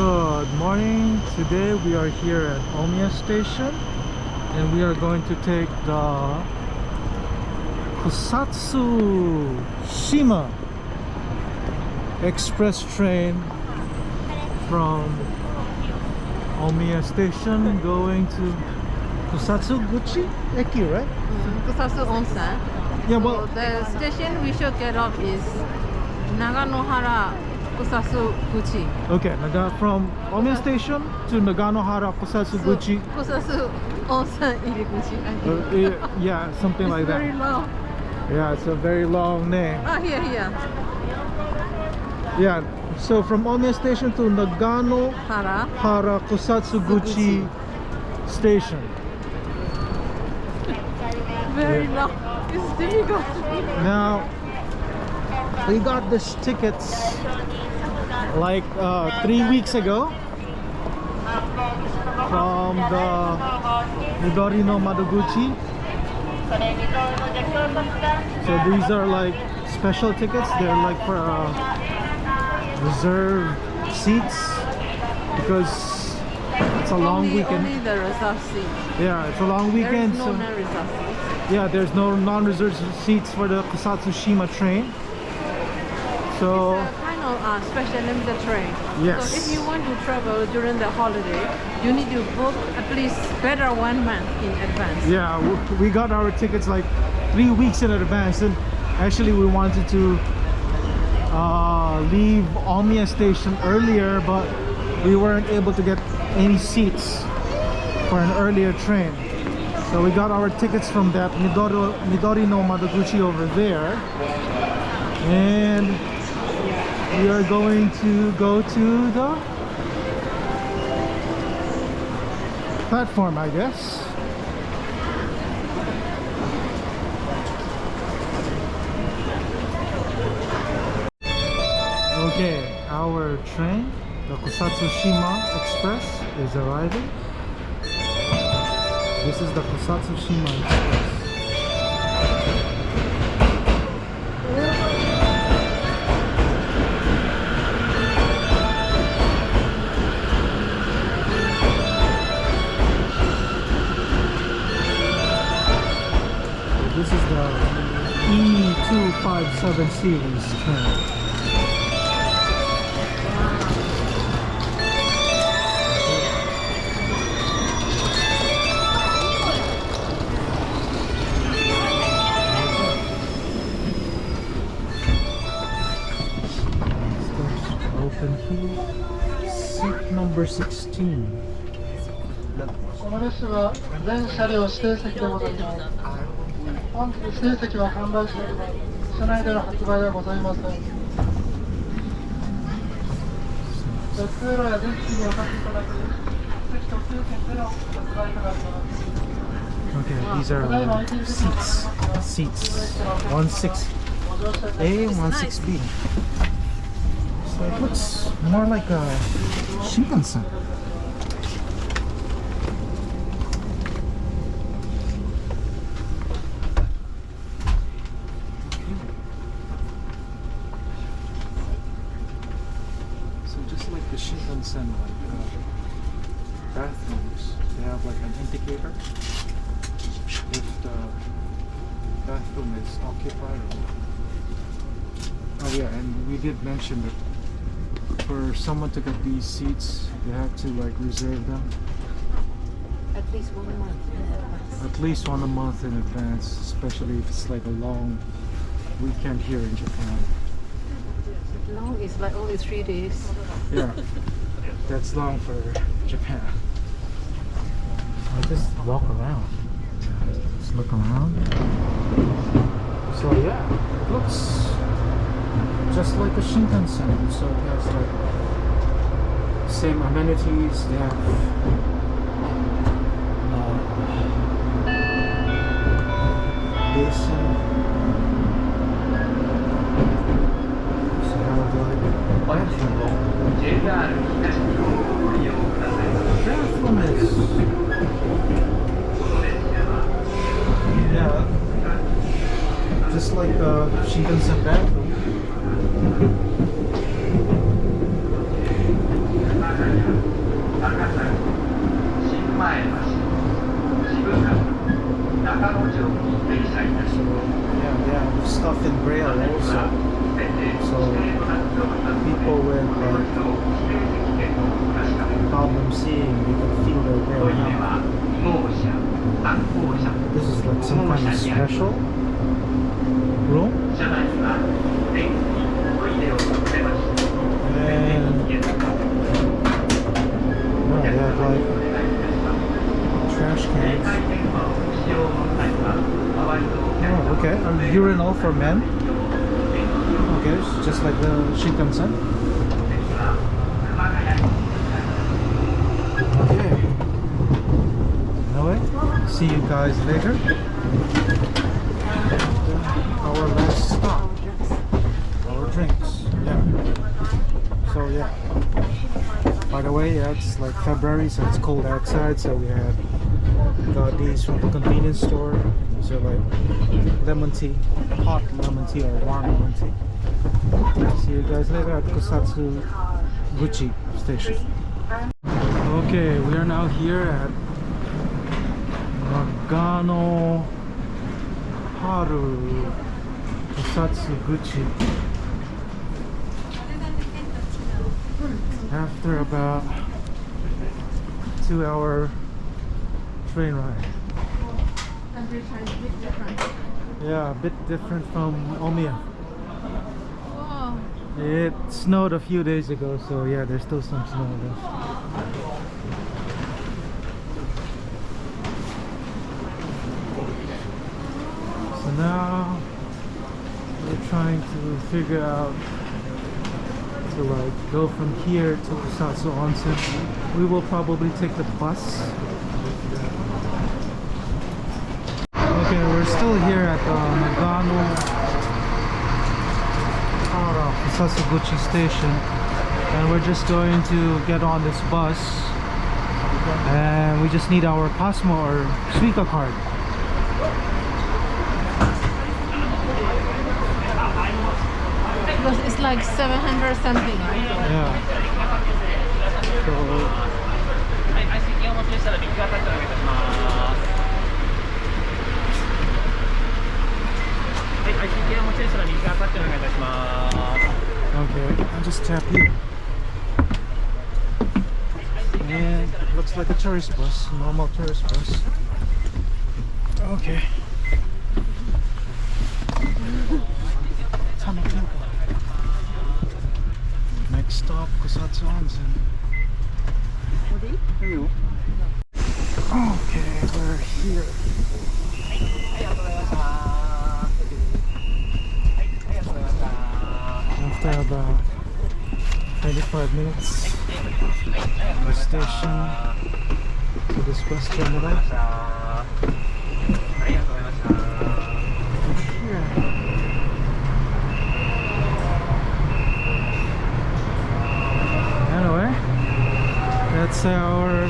Good morning. Today we are here at Omiya Station and we are going to take the Kusatsushima Express train from Omiya Station going to Kusatsuguchi Eki, right? Kusatsu Onsen. Yeah, So well, the station we should get off is Naganoharakusatsuguchi. okay, from Omiya Station to Naganoharakusatsuguchi. Kusatsu Onsen Iriguchi. Yeah, something like that. Very long. Yeah, it's a very long name. Here. Yeah, so from Omiya Station to Naganoharakusatsuguchi Station. Very long. It's difficult. Now, we got this tickets like 3 weeks ago from the Midori no Madoguchi. So these are like special tickets. They're like for reserved seats because it's a long weekend. Only the reserved seats. Yeah, it's a long weekend. There is no non-reserved seats. Yeah, there's no non-reserved seats for the Kusatsushima train. So It's a kind of special limited train. Yes. So if you want to travel during the holiday, you need to book at least better 1 month in advance. yeah, we got our tickets like 3 weeks in advance, and actually we wanted to leave Omiya Station earlier, but we weren't able to get any seats for an earlier train. So we got our tickets from that Midori no Madoguchi over there, and we are going to go to the platform, I guess. Okay, our train, the Kusatsushima Express, is arriving. This is the Kusatsushima Express. This is the E257 Series train. Open here. Seat number 16. この列車は全車両指定席でございます。本日指定席は販売しております。車内での発売はございません。通路や電気にお立ちいただく席特急券での発売となります。 Okay, these are seats. Seats 16A and 16B. So it looks more like a Shinkansen. So just like the Shinkansen, like bathrooms, they have like an indicator if the bathroom is occupied or not. Oh yeah, and we did mention that for someone to get these seats, they have to like reserve them At least 1 month in advance. at least 1 month in advance, especially if it's like a long weekend here in Japan. Long is like only 3 days. Yeah, that's long for Japan. I'll just walk around. Just look around. So yeah, it looks just like a Shinkansen. So it has like same amenities. They have basin. So they have like bathroom is yeah, just like a Shinkansen bathroom. yeah, they have stuff in Braille also. So people with like problem seeing, they can feel their Braille now. This is like some kind of special room. And no, they have like trash cans. Oh, okay. A urinal for men. Okay, it's just like the Shinkansen. Okay. Anyway, see you guys later. Our last stop. Our drinks. Yeah. So yeah. By the way, yeah, it's like February, so it's cold outside. So we got these from the convenience store. These are like lemon tea, hot lemon tea or warm lemon tea. See you guys later at Kusatsuguchi Station. Okay, we are now here at Naganoharakusatsuguchi. After about 2-hour train ride. Yeah, a bit different from Omiya. Wow. It snowed a few days ago, so yeah, there's still some snow left. So now we're trying to figure out to like go from here to Kusatsu Onsen. We will probably take the bus. Okay, we're still here at the Naganoharakusatsuguchi Station, and we're just going to get on this bus, and we just need our Pasmo or Suica card. Because it's like 700 something, right? Yeah. So okay, I'll just tap here. And looks like a tourist bus, normal tourist bus. Okay. Next stop, Kusatsu Onsen. Okay, we're here. After about 25 minutes from the station to this bus terminal. Anyway, that's our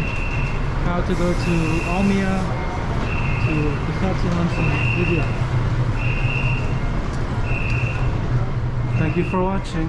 how to go to Omiya to Kusatsu Onsen video. Thank you for watching.